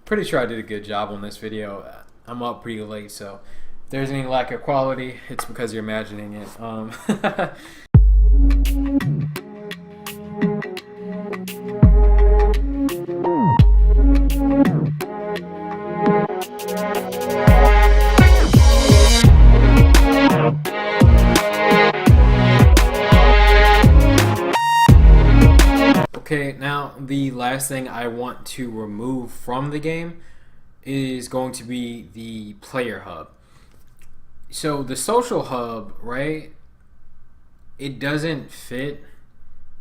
pretty sure I did a good job on this video. I'm up pretty late, so if there's any lack of quality, it's because you're imagining it. Okay, now the last thing I want to remove from the game is going to be the player hub. So the social hub, right? It doesn't fit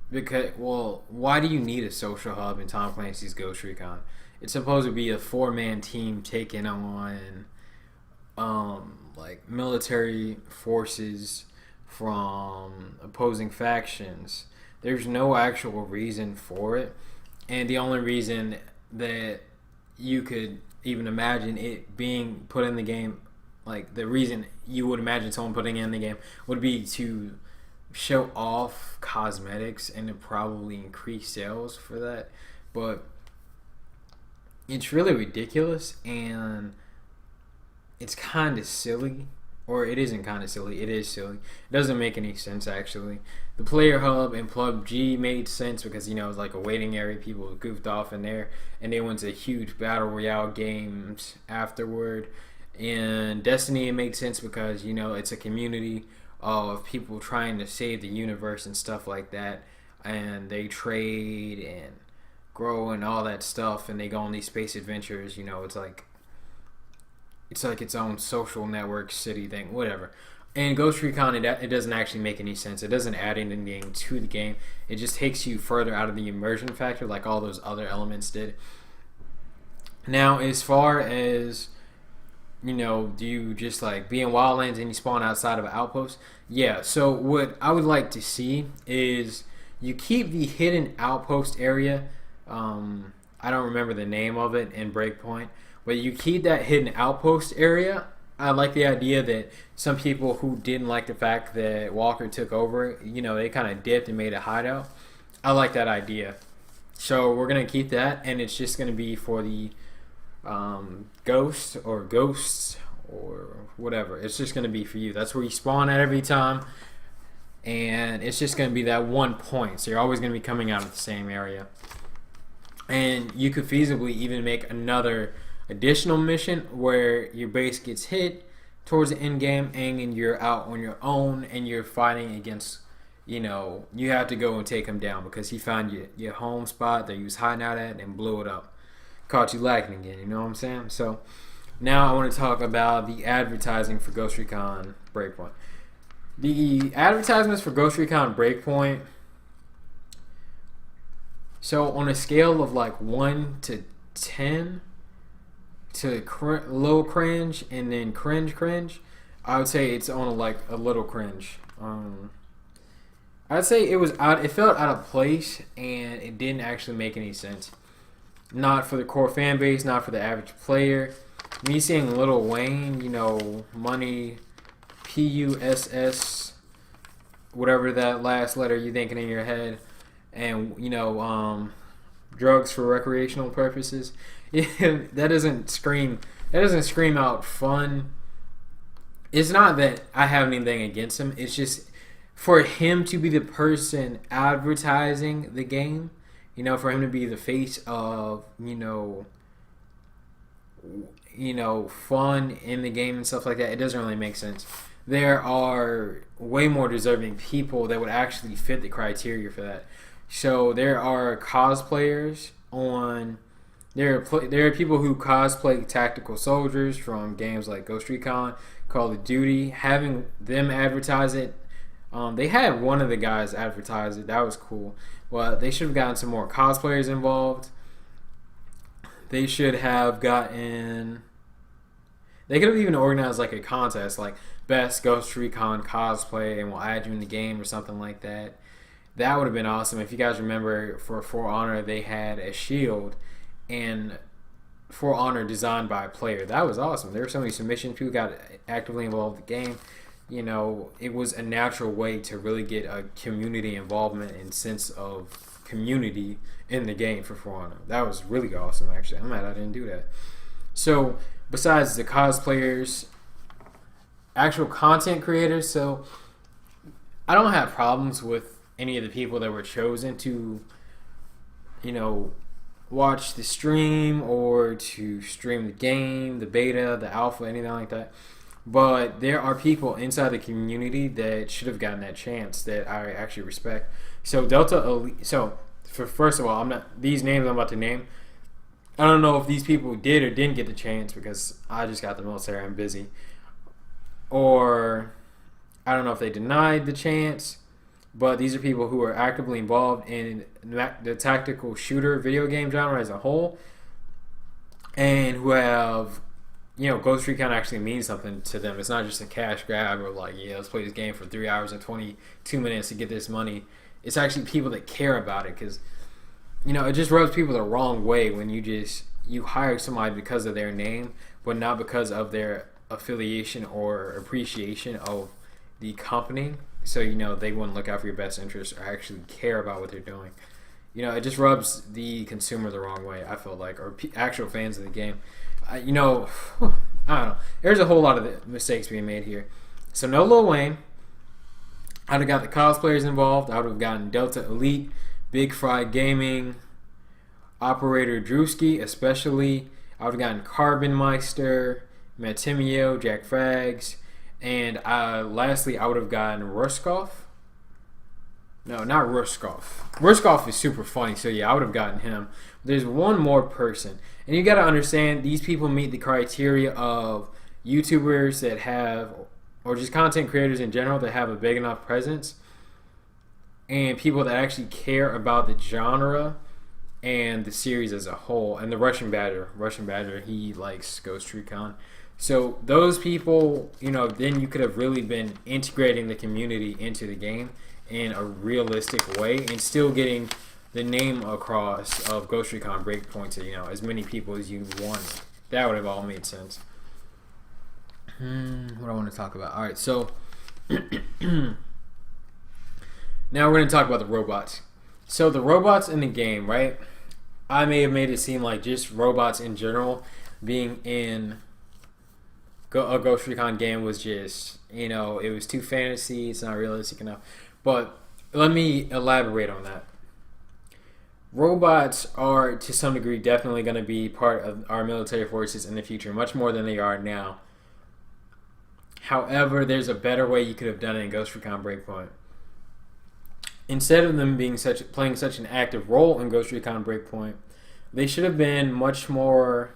because, well, why do you need a social hub in Tom Clancy's Ghost Recon? It's supposed to be a 4-man team taking on like military forces from opposing factions. There's no actual reason for it, and the only reason that you could even imagine it being put in the game, like the reason you would imagine someone putting it in the game, would be to show off cosmetics and to probably increase sales for that. But it's really ridiculous, and it's kind of silly. Or it isn't kind of silly. It is silly. It doesn't make any sense, actually. The player hub in PUBG made sense because, you know, it was like a waiting area. People goofed off in there. And they went to huge battle royale games afterward. In Destiny, it made sense because, you know, it's a community of people trying to save the universe and stuff like that. And they trade and grow and all that stuff. And they go on these space adventures. You know, it's like its own social network city thing, whatever. And Ghost Recon, it doesn't actually make any sense. It doesn't add anything to the game. It just takes you further out of the immersion factor like all those other elements did. Now, as far as, you know, do you just like be in Wildlands and you spawn outside of an outpost? Yeah, so what I would like to see is you keep the hidden outpost area. I don't remember the name of it in Breakpoint. But you keep that hidden outpost area. I like the idea that some people who didn't like the fact that Walker took over, you know, they kind of dipped and made a hideout. I like that idea. So we're going to keep that, and it's just going to be for the ghosts or whatever. It's just going to be for you. That's where you spawn at every time, and it's just going to be that one point. So you're always going to be coming out of the same area. And you could feasibly even make another additional mission where your base gets hit towards the end game and you're out on your own and you're fighting against, you know, you have to go and take him down because he found your home spot that you was hiding out at and blew it up. Caught you lacking again, you know what I'm saying? So now I want to talk about the advertising for Ghost Recon Breakpoint. The advertisements for Ghost Recon Breakpoint, so on a scale of like 1 to 10 to low cringe and then cringe, I would say it's on a little cringe. I'd say it was out. It felt out of place and it didn't actually make any sense. Not for the core fan base, not for the average player. Me seeing Lil Wayne, you know, money, PUSS, whatever that last letter you're thinking in your head, and you know, drugs for recreational purposes. That doesn't scream out fun. It's not that I have anything against him. It's just for him to be the person advertising the game, you know, for him to be the face of, you know, fun in the game and stuff like that. It doesn't really make sense. There are way more deserving people that would actually fit the criteria for that. So there are cosplayers on. There are people who cosplay tactical soldiers from games like Ghost Recon, Call of Duty. Having them advertise it, they had one of the guys advertise it. That was cool. Well, they should have gotten some more cosplayers involved. They should have gotten. They could have even organized like a contest, like best Ghost Recon cosplay, and we'll add you in the game or something like that. That would have been awesome. If you guys remember, For Honor, they had a shield and For Honor designed by a player. That was awesome. There were so many submissions. People got actively involved in the game. You know, it was a natural way to really get a community involvement and sense of community in the game for For Honor. That was really awesome, actually. I'm mad I didn't do that. So, besides the cosplayers, actual content creators, so I don't have problems with any of the people that were chosen to, watch the stream or to stream the game, the beta, the alpha, anything like that. But there are people inside the community that should have gotten that chance that I actually respect. So Delta Elite. So first of all, I'm not these names I'm about to name. I don't know if these people did or didn't get the chance because I just got the military. I'm busy, or I don't know if they denied the chance. But these are people who are actively involved in the tactical shooter video game genre as a whole, and who have Ghost Recon actually means something to them. It's not just a cash grab or like, let's play this game for 3 hours and 22 minutes to get this money. It's actually people that care about it because, it just rubs people the wrong way when you hire somebody because of their name, but not because of their affiliation or appreciation of the company. So, they wouldn't look out for your best interests or actually care about what they're doing. It just rubs the consumer the wrong way, I feel like, or actual fans of the game. I don't know. There's a whole lot of mistakes being made here. So no Lil Wayne. I'd have got the cosplayers involved. I would have gotten Delta Elite, Big Fry Gaming, Operator Drewski, especially. I would have gotten Carbon Meister, Matimio, Jack Frags, and lastly, I would have gotten Ruskov. No, not Ruskov. Ruskov is super funny, so yeah, I would have gotten him. There's one more person. And you got to understand, these people meet the criteria of YouTubers that have, or just content creators in general that have a big enough presence, and people that actually care about the genre and the series as a whole. And the Russian Badger, he likes Ghost Recon. So those people, then you could have really been integrating the community into the game in a realistic way and still getting the name across of Ghost Recon Breakpoint to as many people as you want. That would have all made sense. What do I want to talk about? All right, so now we're going to talk about the robots. So the robots in the game, right? I may have made it seem like just robots in general being in a Ghost Recon game was just it was too fantasy. It's not realistic enough. But let me elaborate on that. Robots are, to some degree, definitely going to be part of our military forces in the future, much more than they are now. However, there's a better way you could have done it in Ghost Recon Breakpoint. Instead of them being playing such an active role in Ghost Recon Breakpoint, they should have been much more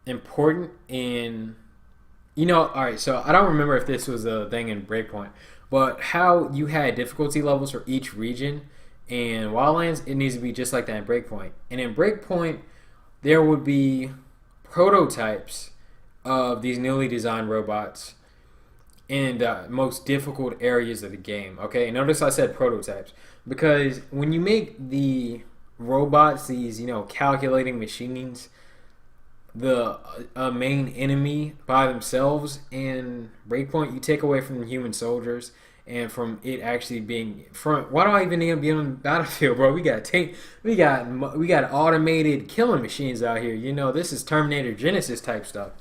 important in... alright, so I don't remember if this was a thing in Breakpoint, but how you had difficulty levels for each region in Wildlands, it needs to be just like that in Breakpoint. And in Breakpoint, there would be prototypes of these newly designed robots in the most difficult areas of the game. Okay, notice I said prototypes because when you make the robots these, calculating machines, the main enemy by themselves in Breakpoint, you take away from the human soldiers and from it actually being front. Why do I even need to be on the battlefield, bro? We got automated killing machines out here. This is Terminator Genesis type stuff.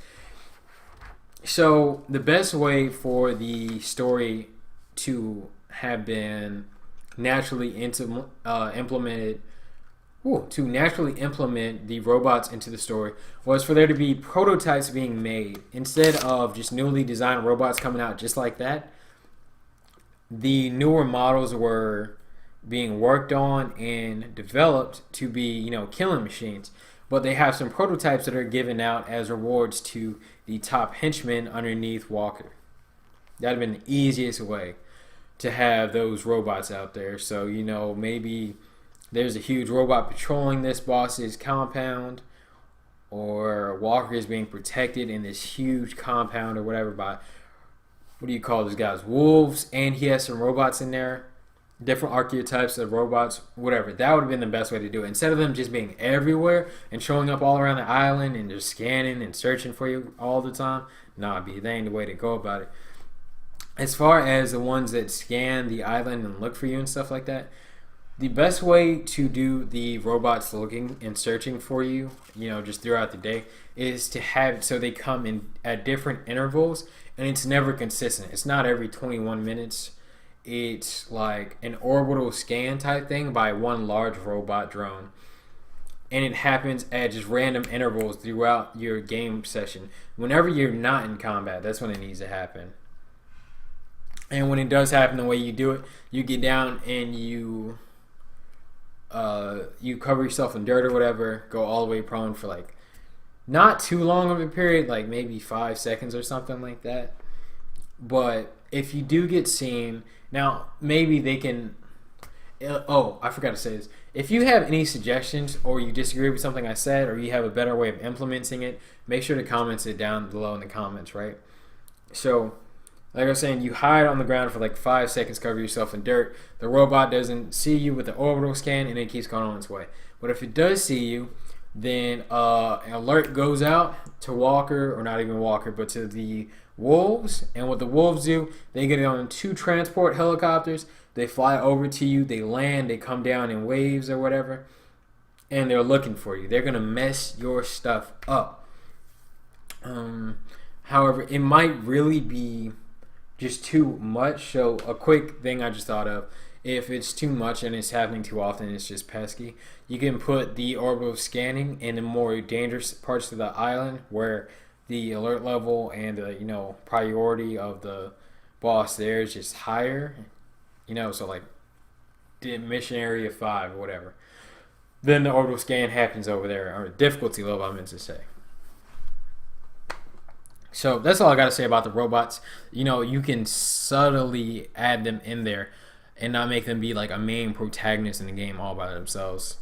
So the best way for the story to have been naturally implemented. To naturally implement the robots into the story was for there to be prototypes being made instead of just newly designed robots coming out just like that. The newer models were being worked on and developed to be, killing machines, but they have some prototypes that are given out as rewards to the top henchmen underneath Walker. That'd have been the easiest way to have those robots out there. So, maybe there's a huge robot patrolling this boss's compound, or Walker is being protected in this huge compound or whatever by, what do you call those guys, wolves, and he has some robots in there, different archetypes of robots, whatever. That would have been the best way to do it. Instead of them just being everywhere and showing up all around the island and just scanning and searching for you all the time, that ain't the way to go about it. As far as the ones that scan the island and look for you and stuff like that, The best way to do the robots looking and searching for you, just throughout the day, is to have it so they come in at different intervals, and it's never consistent. It's not every 21 minutes. It's like an orbital scan type thing by one large robot drone. And it happens at just random intervals throughout your game session. Whenever you're not in combat, that's when it needs to happen. And when it does happen, the way you do it, you get down and you cover yourself in dirt or whatever, go all the way prone for like not too long of a period, like maybe 5 seconds or something like that. But if you do get seen, now maybe they can. Oh, I forgot to say this. If you have any suggestions or you disagree with something I said or you have a better way of implementing it, make sure to comment it down below in the comments, right? So, like I was saying, you hide on the ground for like 5 seconds, cover yourself in dirt. The robot doesn't see you with the orbital scan, and it keeps going on its way. But if it does see you, then an alert goes out to Walker, or not even Walker, but to the wolves. And what the wolves do, they get on 2 transport helicopters. They fly over to you. They land. They come down in waves or whatever, and they're looking for you. They're gonna mess your stuff up. However, it might really be just too much. So a quick thing I just thought of, if it's too much and it's happening too often, it's just pesky, you can put the orbital scanning in the more dangerous parts of the island where the alert level and the priority of the boss there is just higher, so like the mission area 5 or whatever, then the orbital scan happens over there, or difficulty level I meant to say. So that's all I got to say about the robots. You can subtly add them in there and not make them be like a main protagonist in the game all by themselves.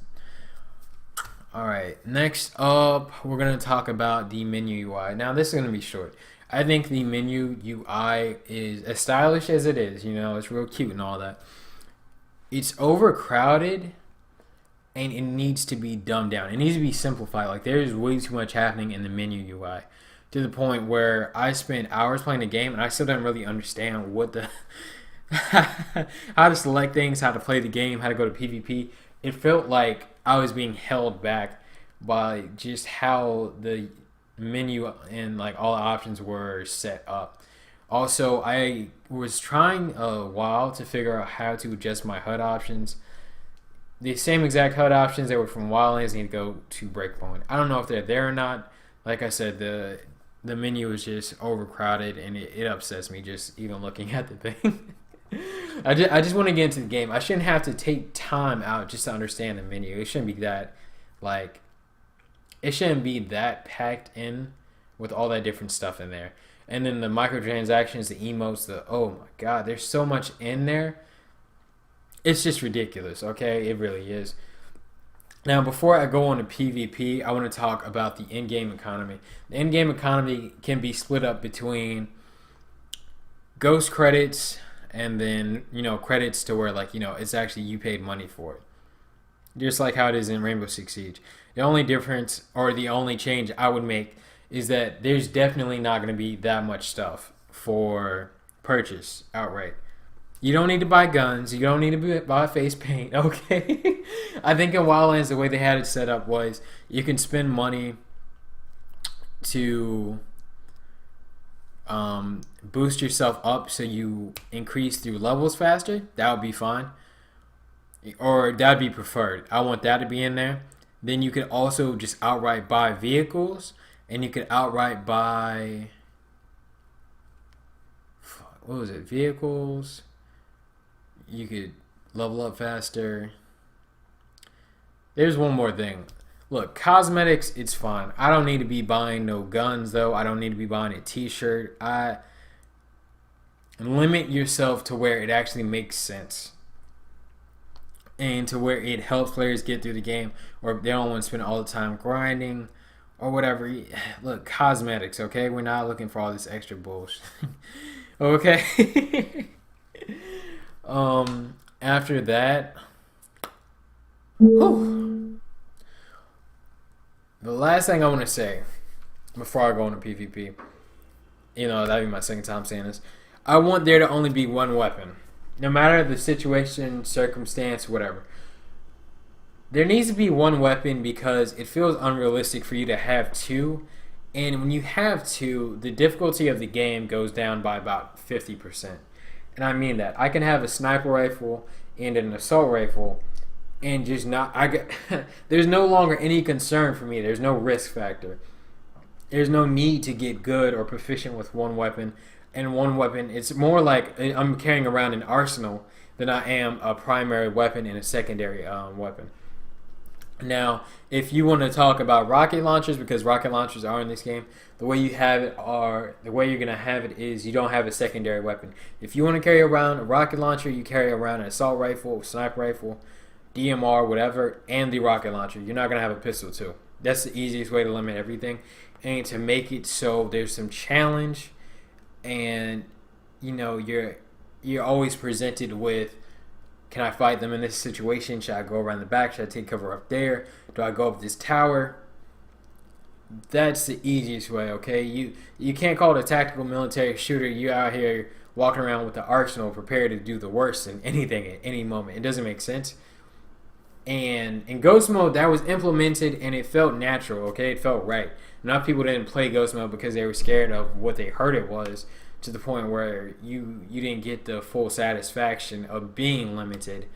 Alright, next up, we're going to talk about the menu UI. Now, this is going to be short. I think the menu UI is as stylish as it is. It's real cute and all that. It's overcrowded, and it needs to be dumbed down. It needs to be simplified. Like, there's way too much happening in the menu UI, to the point where I spent hours playing the game and I still don't really understand what the how to select things, how to play the game, how to go to PvP. It felt like I was being held back by just how the menu and like all the options were set up. Also, I was trying a while to figure out how to adjust my HUD options. The same exact HUD options that were from Wildlands need to go to Breakpoint. I don't know if they're there or not. Like I said, the menu is just overcrowded, and it upsets me just even looking at the thing. I just want to get into the game. I shouldn't have to take time out just to understand the menu. It shouldn't be that packed in with all that different stuff in there. And then the microtransactions, the emotes, oh my god, there's so much in there. It's just ridiculous, okay? It really is. Now, before I go on to PvP, I want to talk about the in-game economy. The in-game economy can be split up between ghost credits and then, credits to where, it's actually you paid money for it. Just like how it is in Rainbow Six Siege. The only difference, or the only change I would make, is that there's definitely not going to be that much stuff for purchase outright. You don't need to buy guns. You don't need to buy face paint, okay? I think in Wildlands, the way they had it set up was you can spend money to boost yourself up so you increase through levels faster. That would be fine. Or that would be preferred. I want that to be in there. Then you could also just outright buy vehicles. And you could outright buy... What was it? Vehicles... You could level up faster. There's one more thing. Look, cosmetics, it's fine. I don't need to be buying no guns, though. I don't need to be buying a t-shirt. Limit yourself to where it actually makes sense. And to where it helps players get through the game. Or if they don't want to spend all the time grinding. Or whatever. Look, cosmetics, okay? We're not looking for all this extra bullshit. Okay? After that, the last thing I want to say before I go into PvP, that'd be my second time saying this. I want there to only be one weapon, no matter the situation, circumstance, whatever. There needs to be one weapon because it feels unrealistic for you to have two. And when you have two, the difficulty of the game goes down by about 50%. And I mean that. I can have a sniper rifle and an assault rifle and just not I get there's no longer any concern for me. There's no risk factor. There's no need to get good or proficient with one weapon. And one weapon, it's more like I'm carrying around an arsenal than I am a primary weapon and a secondary weapon. Now, if you want to talk about rocket launchers, because rocket launchers are in this game, the way you're gonna have it is you don't have a secondary weapon. If you want to carry around a rocket launcher, you carry around an assault rifle, sniper rifle, DMR, whatever, and the rocket launcher. You're not gonna have a pistol too. That's the easiest way to limit everything, and to make it so there's some challenge, and you're always presented with, can I fight them in this situation? Should I go around the back? Should I take cover up there? Do I go up this tower? That's the easiest way, okay? You can't call it a tactical military shooter. You out here walking around with the arsenal prepared to do the worst in anything at any moment. It doesn't make sense. And in Ghost Mode, that was implemented and it felt natural, okay? It felt right. Enough people didn't play Ghost Mode because they were scared of what they heard it was, to the point where you didn't get the full satisfaction of being limited,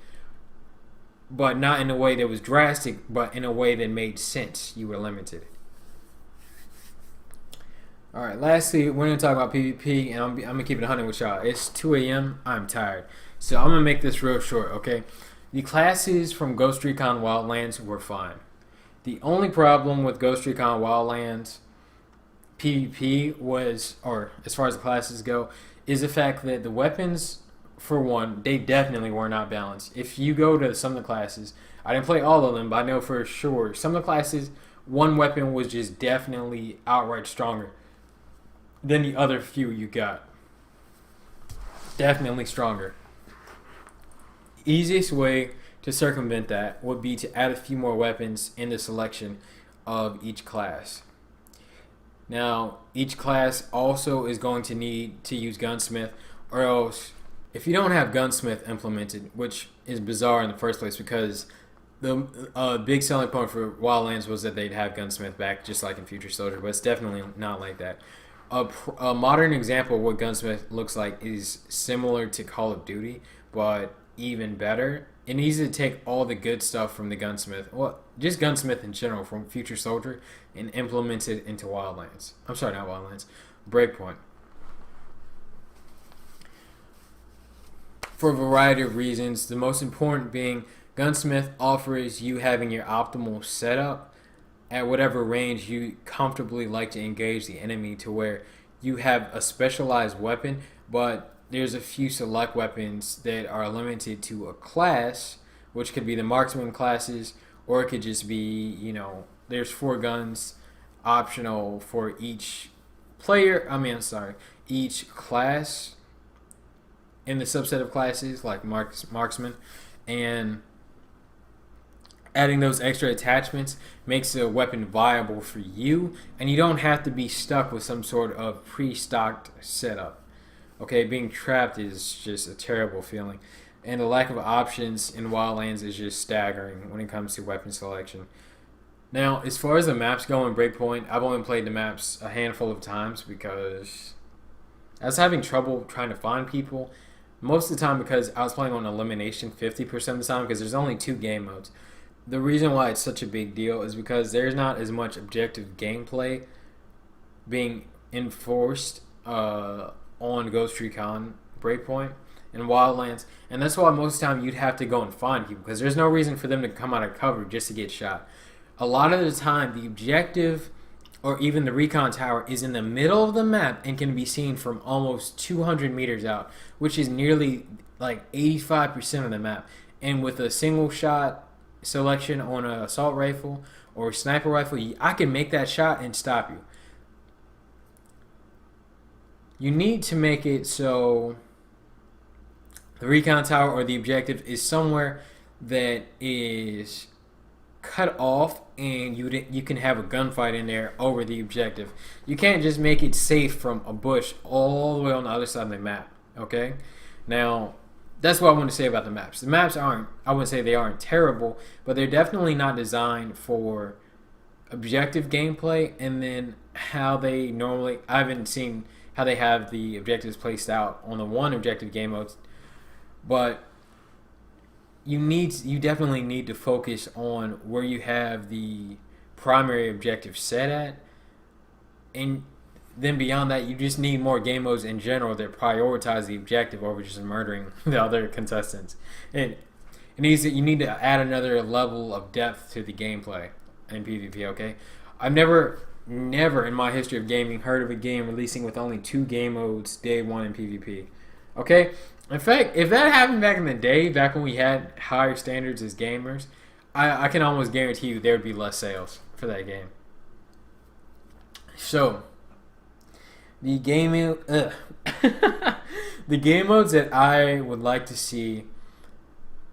but not in a way that was drastic, but in a way that made sense. You were limited. Alright, lastly, we're going to talk about PvP, and I'm going to keep it 100 with y'all. It's 2 a.m. I'm tired. So I'm going to make this real short, okay? The classes from Ghost Recon Wildlands were fine. The only problem with Ghost Recon Wildlands PvP was, or as far as the classes go, is the fact that the weapons, for one, they definitely were not balanced. If you go to some of the classes, I didn't play all of them, but I know for sure some of the classes, one weapon was just definitely outright stronger than the other few you got. Definitely stronger. Easiest way to circumvent that would be to add a few more weapons in the selection of each class. Now, each class also is going to need to use Gunsmith, or else, if you don't have Gunsmith implemented, which is bizarre in the first place because the big selling point for Wildlands was that they'd have Gunsmith back, just like in Future Soldier, but it's definitely not like that. A modern example of what Gunsmith looks like is similar to Call of Duty, but even better. It needs to take all the good stuff from the Gunsmith, well, just Gunsmith in general from Future Soldier, and implement it into Wildlands. I'm sorry, not Wildlands, Breakpoint. For a variety of reasons, the most important being Gunsmith offers you having your optimal setup at whatever range you comfortably like to engage the enemy, to where you have a specialized weapon, but there's a few select weapons that are limited to a class, which could be the marksman classes, or it could just be, there's 4 guns optional for each player. Each class in the subset of classes, like marksman, and adding those extra attachments makes a weapon viable for you, and you don't have to be stuck with some sort of pre-stocked setup. Okay, being trapped is just a terrible feeling. And the lack of options in Wildlands is just staggering when it comes to weapon selection. Now, as far as the maps go in Breakpoint, I've only played the maps a handful of times because I was having trouble trying to find people. Most of the time because I was playing on elimination 50% of the time, because there's only 2 game modes. The reason why it's such a big deal is because there's not as much objective gameplay being enforced on Ghost Recon Breakpoint and Wildlands, and that's why most of the time you'd have to go and find people, because there's no reason for them to come out of cover just to get shot. A lot of the time the objective, or even the recon tower, is in the middle of the map and can be seen from almost 200 meters out, which is nearly like 85% of the map. And with a single shot selection on an assault rifle or a sniper rifle, I can make that shot and stop you. You need to make it so the recon tower or the objective is somewhere that is cut off, and you can have a gunfight in there over the objective. You can't just make it safe from a bush all the way on the other side of the map. Okay? Now, That's what I want to say about the maps. The maps aren't, I wouldn't say they aren't terrible, but they're definitely not designed for objective gameplay. And then how they normally, I haven't seen how they have the objectives placed out on the one objective game modes, but you definitely need to focus on where you have the primary objective set at, and then beyond that, you just need more game modes in general that prioritize the objective over just murdering the other contestants. And you need to add another level of depth to the gameplay in PvP. Okay, I've never in my history of gaming heard of a game releasing with only 2 game modes day one in PvP. Okay, in fact, if that happened back in the day, back when we had higher standards as gamers, I can almost guarantee you there would be less sales for that game. So the gaming, the game modes that I would like to see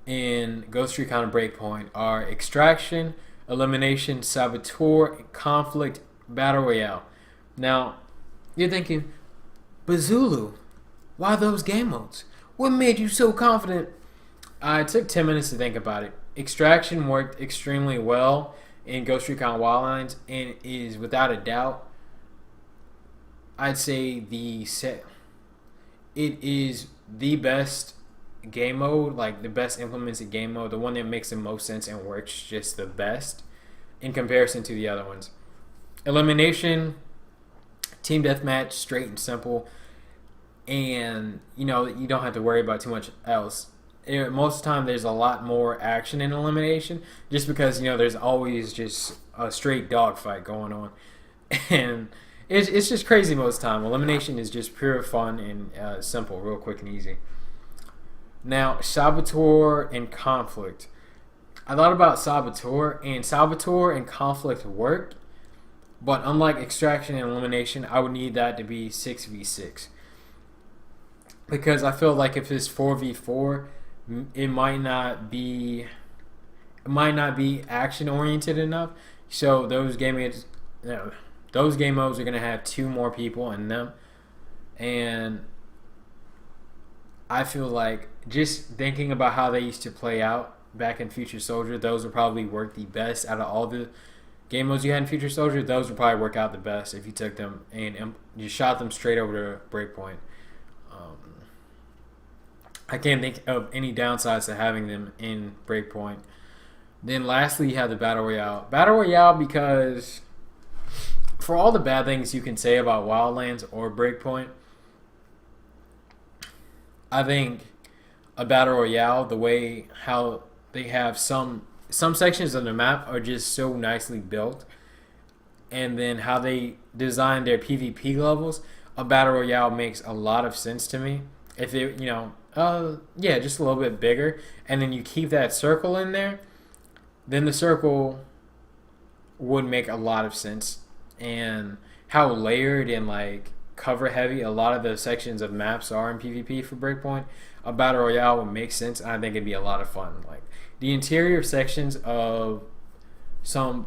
in Ghost Recon Breakpoint are Extraction, Elimination, Saboteur, Conflict, Battle Royale. Now, you're thinking, but Zulu, why those game modes? What made you so confident? I took 10 minutes to think about it. Extraction worked extremely well in Ghost Recon Wildlands and is without a doubt, I'd say it is the best game mode, like the best implemented game mode, the one that makes the most sense and works just the best in comparison to the other ones. Elimination, team deathmatch, straight and simple, and you don't have to worry about too much else. Most of the time, there's a lot more action in elimination, just because there's always just a straight dogfight going on, and it's just crazy most of the time. Elimination is just pure fun and simple, real quick and easy. Now, Saboteur and Conflict. I thought about Saboteur and Conflict work, but unlike Extraction and Elimination, I would need that to be 6v6. Because I feel like if it's 4v4, it might not be action oriented enough. So those game modes are going to have 2 more people in them, and I feel like just thinking about how they used to play out back in Future Soldier, those would probably work the best out of all the game modes you had in Future Soldier. Those would probably work out the best if you took them and you shot them straight over to Breakpoint. I can't think of any downsides to having them in Breakpoint. Then lastly, you have the Battle Royale. Battle Royale, because for all the bad things you can say about Wildlands or Breakpoint, I think a Battle Royale, the way how they have some sections of the map are just so nicely built, and then how they design their PvP levels, a Battle Royale makes a lot of sense to me. If it, just a little bit bigger, and then you keep that circle in there, then the circle would make a lot of sense. And how layered and like cover heavy a lot of the sections of maps are in PvP for Breakpoint, a Battle Royale would make sense, and I think it'd be a lot of fun. Like the interior sections of some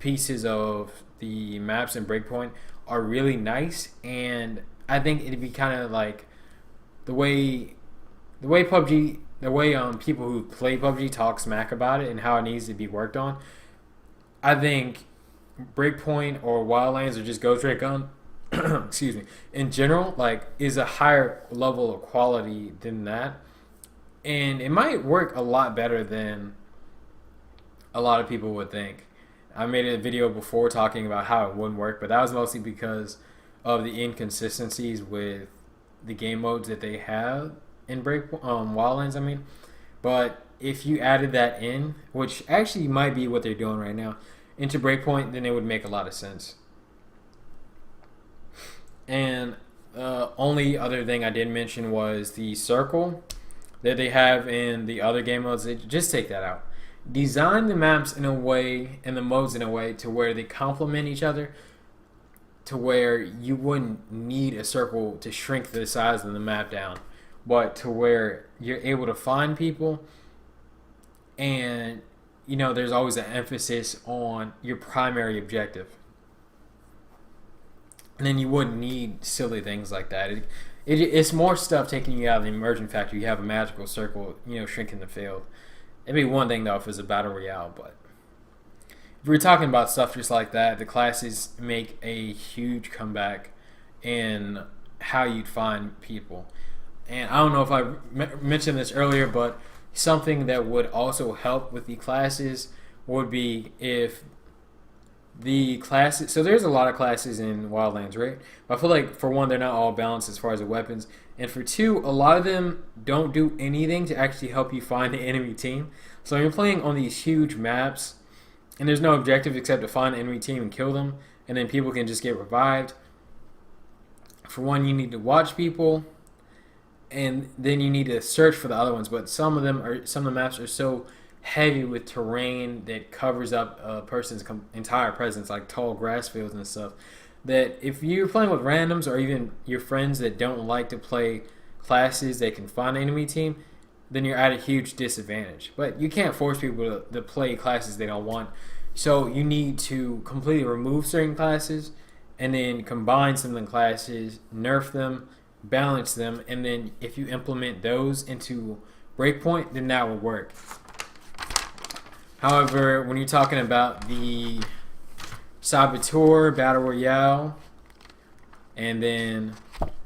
pieces of the maps in Breakpoint are really nice, and I think it'd be kind of like the way people who play PUBG talk smack about it and how it needs to be worked on. I think Breakpoint or Wildlands or just Ghost Recon, excuse me, in general, like is a higher level of quality than that, and it might work a lot better than a lot of people would think. I made a video before talking about how it wouldn't work, but that was mostly because of the inconsistencies with the game modes that they have in Wildlands. I mean, but if you added that in, which actually might be what they're doing right now, into Breakpoint, then it would make a lot of sense. And only other thing I didn't mention was the circle that they have in the other game modes. Just take that out. Design the maps in a way, and the modes in a way, to where they complement each other, to where you wouldn't need a circle to shrink the size of the map down, but to where you're able to find people, and there's always an emphasis on your primary objective. And then you wouldn't need silly things like that. It's more stuff taking you out of the immersion factor. You have a magical circle, shrinking the field. It'd be one thing though if it was a battle royale, but if we're talking about stuff just like that, the classes make a huge comeback in how you'd find people. And I don't know if I mentioned this earlier, but something that would also help with the classes would be if the classes. So there's a lot of classes in Wildlands, right? But I feel like for one, they're not all balanced as far as the weapons, and for two, a lot of them don't do anything to actually help you find the enemy team. So you're playing on these huge maps, and there's no objective except to find the enemy team and kill them, and then people can just get revived. For one, you need to watch people, and then you need to search for the other ones. But some of the maps are so heavy with terrain that covers up a person's entire presence, like tall grass fields and stuff, that if you're playing with randoms or even your friends that don't like to play classes that can find an enemy team, then you're at a huge disadvantage. But you can't force people to play classes they don't want. So you need to completely remove certain classes and then combine some of the classes, nerf them, balance them, and then if you implement those into Breakpoint, then that will work. However, when you're talking about the Saboteur Battle Royale, and then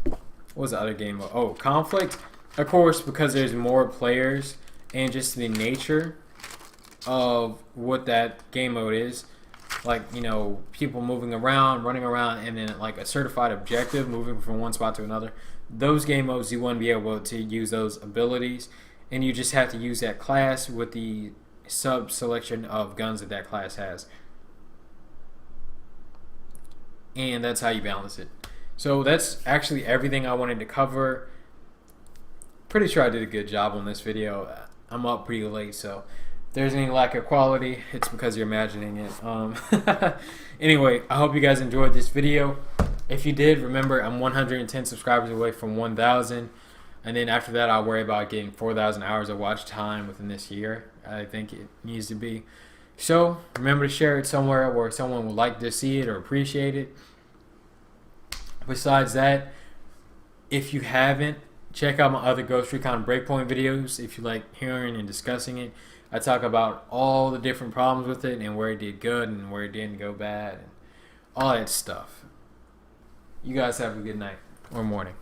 what was the other game? Oh, Conflict. Of course, because there's more players and just the nature of what that game mode is, like people moving around, running around, and then like a certified objective, moving from one spot to another. Those game modes you wouldn't be able to use those abilities, and you just have to use that class with the sub selection of guns that class has, and that's how you balance it. So that's actually everything I wanted to cover. Pretty sure I did a good job on this video. I'm up pretty late, so if there's any lack of quality, it's because you're imagining it. Anyway, I hope you guys enjoyed this video. If you did, remember I'm 110 subscribers away from 1,000. And then after that, I'll worry about getting 4,000 hours of watch time within this year. I think it needs to be. So remember to share it somewhere where someone would like to see it or appreciate it. Besides that, if you haven't, check out my other Ghost Recon Breakpoint videos if you like hearing and discussing it. I talk about all the different problems with it and where it did good and where it didn't go bad and all that stuff. You guys have a good night or morning.